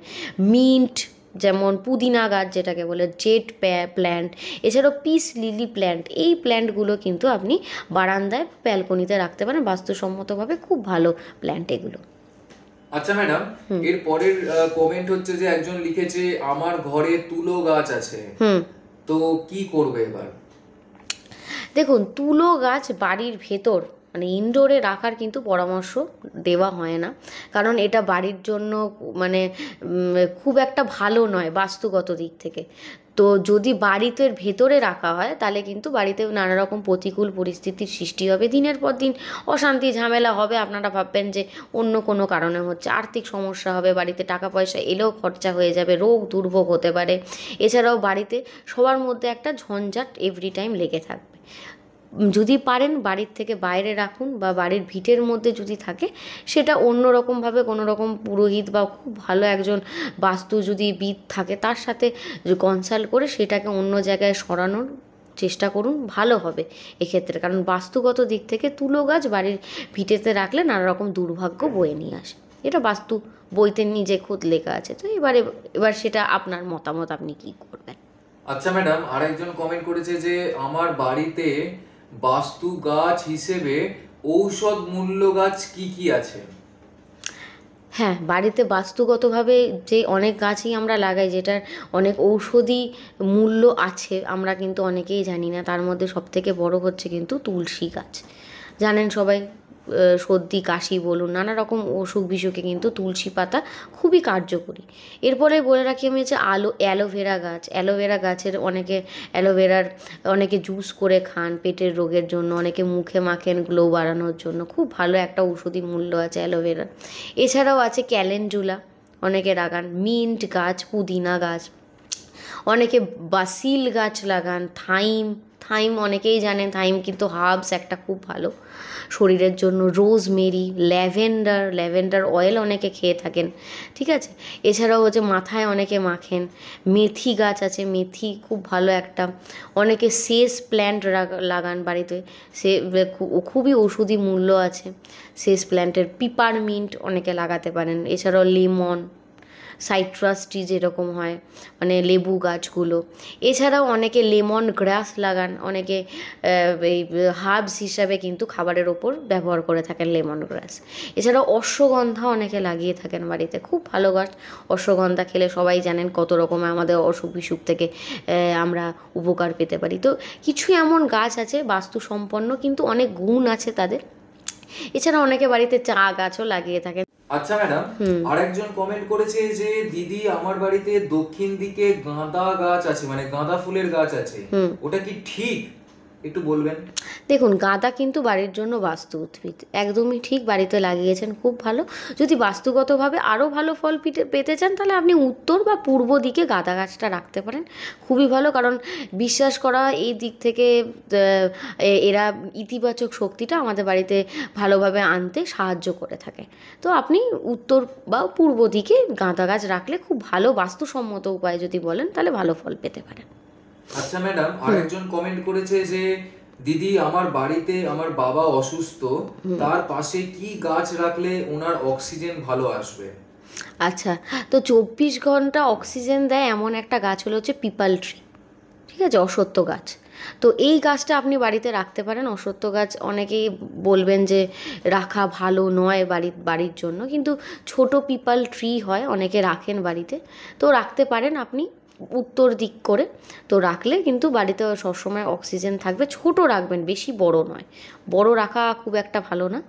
মিন্ট যেমন পুদিনা গাছ যেটাকে বলে, জেট প্ল্যান্ট, এছাড়াও পিস লিলি প্ল্যান্ট, এই প্ল্যান্টগুলো কিন্তু আপনি বারান্দায় ব্যালকনিতে রাখতে পারেন, বাস্তুসম্মতভাবে খুব ভালো প্ল্যান্ট এগুলো। আচ্ছা ম্যাডাম, এর পরের কমেন্ট হচ্ছে যে একজন লিখেছে আমার ঘরে তুলো গাছ আছে, তো কি করবে এবার? দেখুন, তুলো গাছ বাড়ির ভেতর মানে ইনডোরে রাখার কিন্তু পরামর্শ দেওয়া হয় না, কারণ এটা বাড়ির জন্য মানে খুব একটা ভালো নয় বাস্তুগত দিক থেকে। তো যদি বাড়িতে ভেতরে রাখা হয় তাহলে কিন্তু বাড়িতে নানা রকম প্রতিকূল পরিস্থিতির সৃষ্টি হবে, দিনের পর দিন অশান্তি ঝামেলা হবে। আপনারা ভাববেন যে অন্য কোনো কারণে হচ্ছে, আর্থিক সমস্যা হবে, বাড়িতে টাকা পয়সা এলেও খরচা হয়ে যাবে, রোগ দুর্ভোগ হতে পারে। এছাড়াও বাড়িতে সবার মধ্যে একটা ঝঞ্ঝাট এভরি টাইম লেগে থাকবে। যদি পারেন বাড়ির থেকে বাইরে রাখুন, বা বাড়ির ভিটের মধ্যে যদি থাকে সেটা অন্য রকমভাবে কোনো রকম পুরোহিত বা খুব ভালো একজন বাস্তু যদি বিদ থাকে তার সাথে কনসাল্ট করে সেটাকে অন্য জায়গায় সরানোর চেষ্টা করুন, ভালো হবে এক্ষেত্রে। কারণ বাস্তুগত দিক থেকে তুলো গাছ বাড়ির ভিটেতে রাখলে নানা রকম দুর্ভাগ্য বয়ে নিয়ে আসে, এটা বাস্তু বইতে নিজে খুদ লেখা আছে। তো এবার সেটা আপনার মতামত, আপনি কী করবেন। আচ্ছা ম্যাডাম, আরেকজন কমেন্ট করেছে যে আমার বাড়িতে বাস্তু গাছ হিসেবে ঔষধ মূল্য গাছ কি কি আছে? হ্যাঁ, বাড়িতে বাস্তুগতভাবে যে অনেক গাছই আমরা লাগাই যেটার অনেক ঔষধি মূল্য আছে, আমরা কিন্তু অনেকেই জানি না। তার মধ্যে সবথেকে বড় হচ্ছে কিন্তু তুলসী গাছ। জানেন সবাই, সর্দি কাশি বলুন, নানা রকম অসুখ বিসুখে কিন্তু তুলসী পাতা খুবই কার্যকরী। এরপরে বলে রাখি আমি হচ্ছে অ্যালোভেরা গাছ। অ্যালোভেরা গাছের অ্যালোভেরার অনেকে জুস করে খান পেটের রোগের জন্য, অনেকে মুখে মাখেন গ্লো বাড়ানোর জন্য, খুব ভালো একটা ঔষধি মূল্য আছে অ্যালোভেরার। এছাড়াও আছে ক্যালেন্ডুলা, অনেকে লাগান, মিন্ট গাছ, পুদিনা গাছ, অনেকে বাসিল গাছ লাগান, থাইম অনেকেই জানেন, থাইম কিন্তু হার্বস একটা খুব ভালো শরীরের জন্য, রোজমেরি, ল্যাভেন্ডার অয়েল অনেকে খেয়ে থাকেন, ঠিক আছে। এছাড়াও হচ্ছে মাথায় অনেকে মাখেন, মেথি গাছ আছে, মেথি খুব ভালো একটা, অনেকে সেজ প্ল্যান্ট লাগান বাড়িতে, সে খুবই ওষুধি মূল্য আছে সেজ প্ল্যান্টের। পিপারমিন্ট অনেকে লাগাতে পারেন, এছাড়াও লেমন, সাইট্রাস ট্রি যেরকম হয়, মানে লেবু গাছগুলো। এছাড়াও অনেকে লেমন গ্রাস লাগান, অনেকে এই হার্বস হিসাবে কিন্তু খাবারের ওপর ব্যবহার করে থাকেন লেমন গ্রাস। এছাড়াও অশ্বগন্ধা অনেকে লাগিয়ে থাকেন বাড়িতে, খুব ভালো গাছ। অশ্বগন্ধা খেলে সবাই জানেন কত রকমের আমাদের অসুখ বিসুখ থেকে আমরা উপকার পেতে পারি। তো কিছু এমন গাছ আছে বাস্তুসম্পন্ন, কিন্তু অনেক গুণ আছে তাদের। এছাড়া অনেকে বাড়িতে চা গাছও লাগিয়ে থাকে। আচ্ছা ম্যাডাম, আরেকজন কমেন্ট করেছে যে দিদি আমার বাড়িতে দক্ষিণ দিকে গাঁদা গাছ আছে, মানে গাঁদা ফুলের গাছ আছে, ওটা কি ঠিক, একটু বলবেন? দেখুন, গাঁদা কিন্তু বাড়ির জন্য বাস্তু উদ্ভিদ, একদমই ঠিক, বাড়িতে লাগিয়েছেন, খুব ভালো। যদি বাস্তুগতভাবে আরও ভালো ফল পেতে চান, তাহলে আপনি উত্তর বা পূর্ব দিকে গাঁদা গাছটা রাখতে পারেন, খুবই ভালো। কারণ বিশ্বাস করা এই দিক থেকে এরা ইতিবাচক শক্তিটা আমাদের বাড়িতে ভালোভাবে আনতে সাহায্য করে থাকে। তো আপনি উত্তর বা পূর্ব দিকে গাঁদা গাছ রাখলে খুব ভালো, বাস্তুসম্মত উপায় যদি বলেন তাহলে ভালো ফল পেতে পারেন। আচ্ছা ম্যাডাম, আরেকজন কমেন্ট করেছে যে দিদি আমার বাড়িতে আমার বাবা অসুস্থ, তার পাশে কি গাছ রাখলে ওনার অক্সিজেন ভালো আসবে? আচ্ছা, তো 24 ঘন্টা অক্সিজেন দেয় এমন একটা গাছ হচ্ছে পিপাল ট্রি, ঠিক আছে, অশ্বত্থ গাছ। তো এই গাছটা আপনি বাড়িতে রাখতে পারেন। অশ্বত্থ গাছ অনেকেই বলবেন যে রাখা ভালো নয় বাড়ির জন্য, কিন্তু ছোট পিপাল ট্রি হয়, অনেকে রাখেন বাড়িতে, তো রাখতে পারেন আপনি উত্তর দিক করে। তো রাখলে কিন্তু বাড়িতে সবসময় অক্সিজেন থাকবে। ছোট রাখবেন, বেশি বড় নয়, বড় রাখা খুব একটা ভালো না,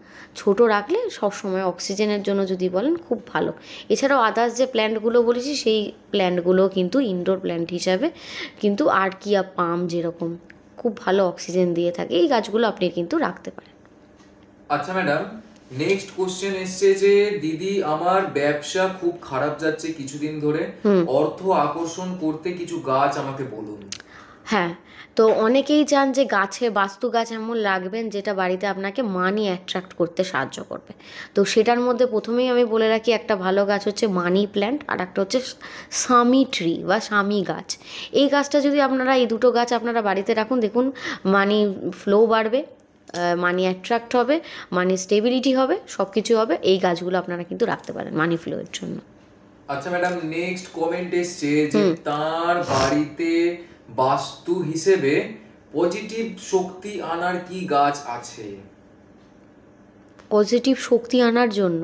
ছোট রাখলে সবসময় অক্সিজেনের জন্য যদি বলেন খুব ভালো। এছাড়াও আদার্স যে প্ল্যান্টগুলো বলেছি, সেই প্ল্যান্টগুলো কিন্তু ইনডোর প্ল্যান্ট হিসাবে কিন্তু আর্কিয়া পাম যেরকম খুব ভালো অক্সিজেন দিয়ে থাকে, এই গাছগুলো আপনি কিন্তু রাখতে পারেন। আচ্ছা ম্যাডাম, নেক্সট কোশ্চেন এসছে যে দিদি আমার ব্যবসা খুব খারাপ যাচ্ছে কিছুদিন ধরে, অর্থ আকর্ষণ করতে কিছু গাছ আমাকে বলুন। হ্যাঁ, তো অনেকেই চান যে গাছে বাস্তু গাছ এমন রাখবেন যেটা বাড়িতে আপনাকে মানি অ্যাট্রাক্ট করতে সাহায্য করবে। তো সেটার মধ্যে প্রথমেই আমি বলে রাখি, একটা ভালো গাছ হচ্ছে মানি প্ল্যান্ট, আর একটা হচ্ছে স্বামী ট্রি বা স্বামী গাছ। এই গাছটা যদি আপনারা, এই দুটো গাছ আপনারা বাড়িতে রাখুন, দেখুন মানি ফ্লো বাড়বে, মানি অ্যাট্রাক্ট হবে, মানি স্টেবিলিটি হবে, সব কিছু হবে। এই গাছগুলো আপনারা কিন্তু রাখতে পারেন মানি ফ্লোয়ের জন্য। আচ্ছা ম্যাডাম, নেক্সট কমেন্ট এসছে যে তার বাড়িতে বাস্তু হিসেবে পজিটিভ শক্তি আনার কি গাছ আছে? পজিটিভ শক্তি আনার জন্য,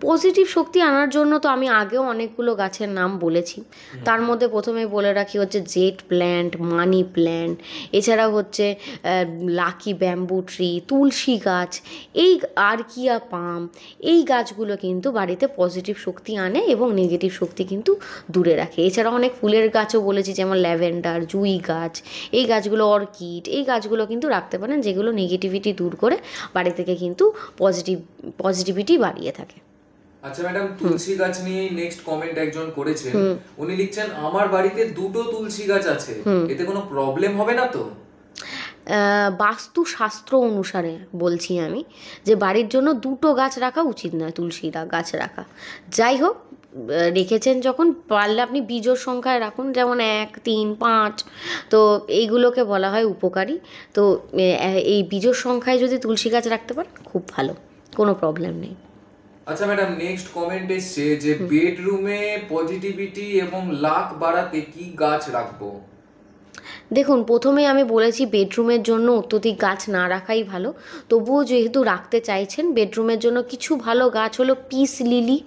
পজিটিভ শক্তি আনার জন্য তো আমি আগেও অনেকগুলো গাছের নাম বলেছি। তার মধ্যে প্রথমে বলে রাখি হচ্ছে জেট প্ল্যান্ট, মানি প্ল্যান্ট, এছাড়াও হচ্ছে লাকি ব্যাম্বু ট্রি, তুলসী গাছ, এই আর্কিয়া পাম, এই গাছগুলো কিন্তু বাড়িতে পজিটিভ শক্তি আনে এবং নেগেটিভ শক্তি কিন্তু দূরে রাখে। এছাড়াও অনেক ফুলের গাছও বলেছি, যেমন ল্যাভেন্ডার, জুই গাছ, এই গাছগুলো, অর্কিড, এই গাছগুলো কিন্তু রাখতে পারেন, যেগুলো নেগেটিভিটি দূর করে বাড়ি থেকে কিন্তু পজিটিভিটি বাড়িয়ে থাকে। আচ্ছা ম্যাডাম, তুলসী গাছ নিয়ে নেক্সট কমেন্ট একজন করেছেন, উনি লিখছেন আমার বাড়িতে দুটো তুলসী গাছ আছে, এতে কোনো প্রবলেম হবে না তো? বাস্তুশাস্ত্র অনুসারে বলছি আমি, যে বাড়ির জন্য দুটো গাছ রাখা উচিত নয়, তুলসী গাছ রাখা। যাই হোক, রেখেছেন যখন, পারলে আপনি বীজোর সংখ্যায় রাখুন, যেমন 1, 3, 5, তো এইগুলোকে বলা হয় উপকারী। তো এই বীজোর সংখ্যায় যদি তুলসী গাছ রাখতে পারেন খুব ভালো, কোনো প্রবলেম নেই। আচ্ছা ম্যাডাম, নেক্সট কমেন্ট এসছে যে বেডরুমে পজিটিভিটি এবং লাক বাড়াতে কি গাছ রাখবো? দেখুন, প্রথমেই আমি বলেছি বেডরুমের জন্য অত্যধিক গাছ না রাখাই ভালো। তবুও যেহেতু রাখতে চাইছেন, বেডরুমের জন্য কিছু ভালো গাছ হলো peace lily,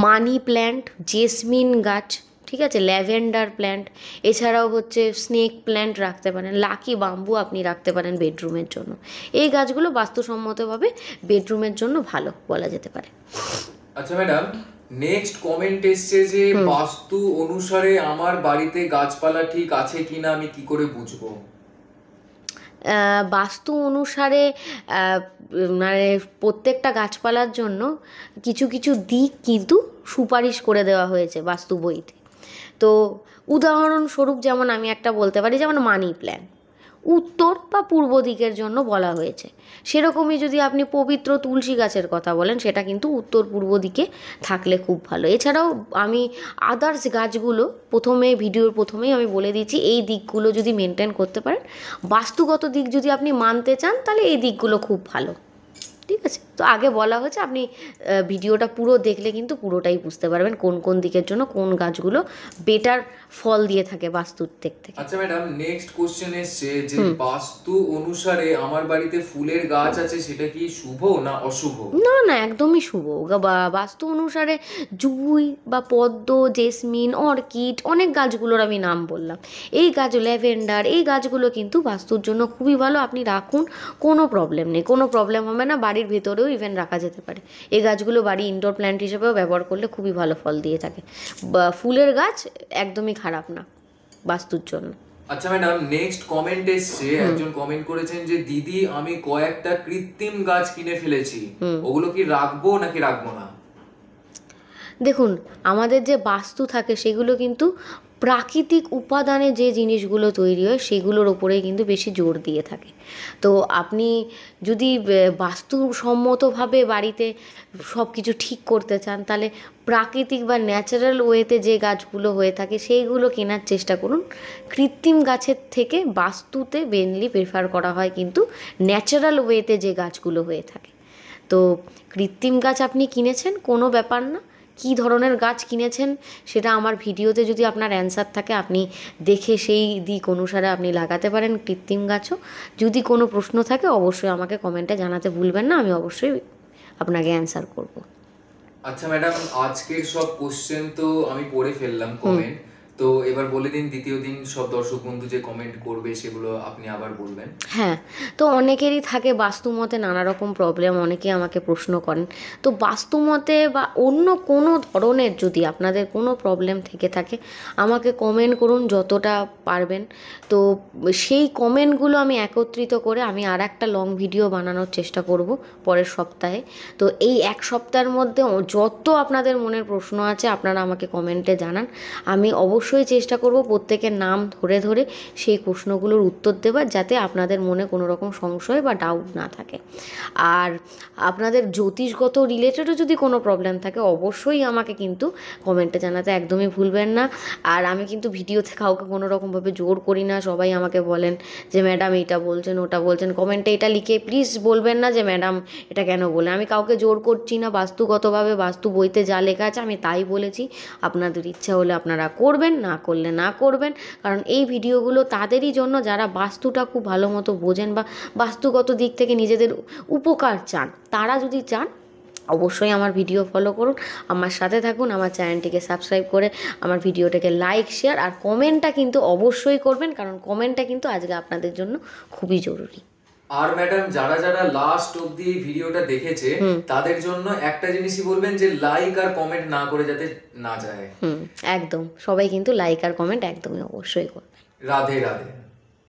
money plant, jasmine গাছ, ঠিক আছে, ল্যাভেন্ডার প্ল্যান্ট, এছাড়াও হচ্ছে স্নেক প্ল্যান্ট রাখতে পারেন, লাকি বাম্বু আপনি রাখতে পারেন বেডরুমের জন্য। এই গাছগুলো বাস্তুসম্মতভাবে বেডরুমের জন্য ভালো বলা যেতে পারে। আচ্ছা ম্যাডাম, নেক্সট কমেন্ট এসছে যে বাস্তু অনুসারে আমার বাড়িতে গাছপালা ঠিক আছে কিনা আমি কি করে বুঝবো? বাস্তু অনুসারে মানে প্রত্যেকটা গাছপালার জন্য কিছু কিছু দিক কিন্তু সুপারিশ করে দেওয়া হয়েছে বাস্তু বইতে। তো উদাহরণস্বরূপ যেমন আমি একটা বলতে পারি, যেমন মানি প্ল্যান্ট উত্তর বা পূর্ব দিকের জন্য বলা হয়েছে। সেরকমই যদি আপনি পবিত্র তুলসী গাছের কথা বলেন, সেটা কিন্তু উত্তর পূর্ব দিকে থাকলে খুব ভালো। এছাড়াও আমি আদার্স গাছগুলো ভিডিওর প্রথমেই আমি বলে দিচ্ছি, এই দিকগুলো যদি মেনটেন করতে পারেন, বাস্তুগত দিক যদি আপনি মানতে চান, তাহলে এই দিকগুলো খুব ভালো, ঠিক আছে? তো আগে বলা হয়েছে, আপনি ভিডিওটা পুরো দেখলে কিন্তু পুরোটাই বুঝতে পারবেন কোন কোন দিকের জন্য কোন গাছগুলো বেটার ফল দিয়ে থাকে বাস্তুর দিক থেকে। আচ্ছা ম্যাডাম, নেক্সট কোশ্চেন এসছে যে বাস্তু অনুসারে আমার বাড়িতে ফুলের গাছ আছে, সেটা কি শুভ না অশুভ? না না, একদমই শুভ। বাস্তু অনুসারে জুঁই বা পদ্ম, জেসমিন, অর্কিড, অনেক গাছগুলোর আমি নাম বললাম, এই গাছ, ল্যাভেন্ডার, এই গাছগুলো কিন্তু বাস্তুর জন্য খুবই ভালো। আপনি রাখুন, কোনো প্রবলেম নেই, কোনো প্রবলেম হবে না। বাড়ির ভেতরেও ইভেন রাখা যেতে পারে। এই গাছগুলো বাড়ি ইনডোর প্ল্যান্ট হিসেবেও ব্যবহার করলে খুবই ভালো ফল দিয়ে থাকে। ফুলের গাছ একদমই খারাপ না বাস্তুর জন্য। আচ্ছা ম্যাডাম, নেক্সট কমেন্ট এসছে, একজন কমেন্ট করেছেন যে দিদি আমি কয়েকটা কৃত্রিম গাছ কিনে ফেলেছি, ওগুলো কি রাখবো নাকি রাখবো না? দেখুন, আমাদের যে বাস্তু থাকে সেগুলো কিন্তু প্রাকৃতিক উপাদানে যে জিনিসগুলো তৈরি হয় সেগুলোর ওপরেই কিন্তু বেশি জোর দিয়ে থাকে। তো আপনি যদি বাস্তুসম্মতভাবে বাড়িতে সব কিছু ঠিক করতে চান, তাহলে প্রাকৃতিক বা ন্যাচারাল ওয়েতে যে গাছগুলো হয়ে থাকে সেইগুলো কেনার চেষ্টা করুন। কৃত্রিম গাছের থেকে বাস্তুতে মেনলি প্রেফার করা হয় কিন্তু ন্যাচারাল ওয়েতে যে গাছগুলো হয়ে থাকে। তো কৃত্রিম গাছ আপনি কিনেছেন, কোনো ব্যাপার না। কী ধরনের গাছ কিনেছেন সেটা আমার ভিডিওতে যদি আপনার অ্যান্সার থাকে, আপনি দেখে সেই দিক অনুসারে আপনি লাগাতে পারেন কৃত্রিম গাছও। যদি কোনো প্রশ্ন থাকে অবশ্যই আমাকে কমেন্টে জানাতে ভুলবেন না, আমি অবশ্যই আপনাকে অ্যান্সার করব। আচ্ছা ম্যাডাম, আজকের সব কোশ্চেন তো আমি পড়ে ফেললাম কমেন্ট, তো এবার বলে দিন দ্বিতীয় দিন সব দর্শক বন্ধু যে কমেন্ট করবে সেগুলো আপনি আবার বলবেন। হ্যাঁ, তো অনেকেরই থাকে বাস্তুমতে নানা রকম প্রবলেম, অনেকে আমাকে প্রশ্ন করেন। তো বাস্তুমতে বা অন্য কোনো ধরনের যদি আপনাদের কোনো প্রবলেম থেকে থাকে, আমাকে কমেন্ট করুন যতটা পারবেন। তো সেই কমেন্টগুলো আমি একত্রিত করে আমি আর একটা লং ভিডিও বানানোর চেষ্টা করব পরের সপ্তাহে। তো এই এক সপ্তাহের মধ্যে যত আপনাদের মনের প্রশ্ন আছে আপনারা আমাকে কমেন্টে জানান। আমি অবশ্যই চেষ্টা করব প্রত্যেকের নাম ধরে ধরে সেই প্রশ্নগুলোর উত্তর দেবার, যাতে আপনাদের মনে কোনো রকম সংশয় বা ডাউট না থাকে। আর আপনাদের জ্যোতিষগত রিলেটেডও যদি কোনো প্রবলেম থাকে অবশ্যই আমাকে কিন্তু কমেন্টে জানাতে একদমই ভুলবেন না। আর আমি কিন্তু ভিডিওতে কাউকে কোনো রকমভাবে জোর করি না। সবাই আমাকে বলেন যে ম্যাডাম এইটা বলছেন ওটা বলছেন, কমেন্টে এটা লিখে প্লিজ বলবেন না যে ম্যাডাম এটা কেন বলে। আমি কাউকে জোর করছি না, বাস্তুগতভাবে বাস্তু বইতে যা লেখা আছে আমি তাই বলেছি। আপনাদের ইচ্ছা হলে আপনারা করবেন, না করলে না করবেন। কারণ এই ভিডিওগুলো তাদেরই জন্য যারা বাস্তুটা খুব ভালো মতো বোঝেন বা বাস্তুগত দিক থেকে নিজেদের উপকার চান। তারা যদি চান অবশ্যই আমার ভিডিও ফলো করুন, আমার সাথে থাকুন, আমার চ্যানেলটিকে সাবস্ক্রাইব করে আমার ভিডিওটাকে লাইক, শেয়ার আর কমেন্টটা কিন্তু অবশ্যই করবেন, কারণ কমেন্টটা কিন্তু আজকে আপনাদের জন্য খুবই জরুরি। আর ম্যাডাম, যারা যারা লাস্ট অবধি এই ভিডিওটা দেখেছে তাদের জন্য একটা জিনিসই বলবেন যে লাইক আর কমেন্ট না করে যাতে না যায়। একদম, সবাই কিন্তু লাইক আর কমেন্ট একদমই অবশ্যই করবেন। রাধে রাধে।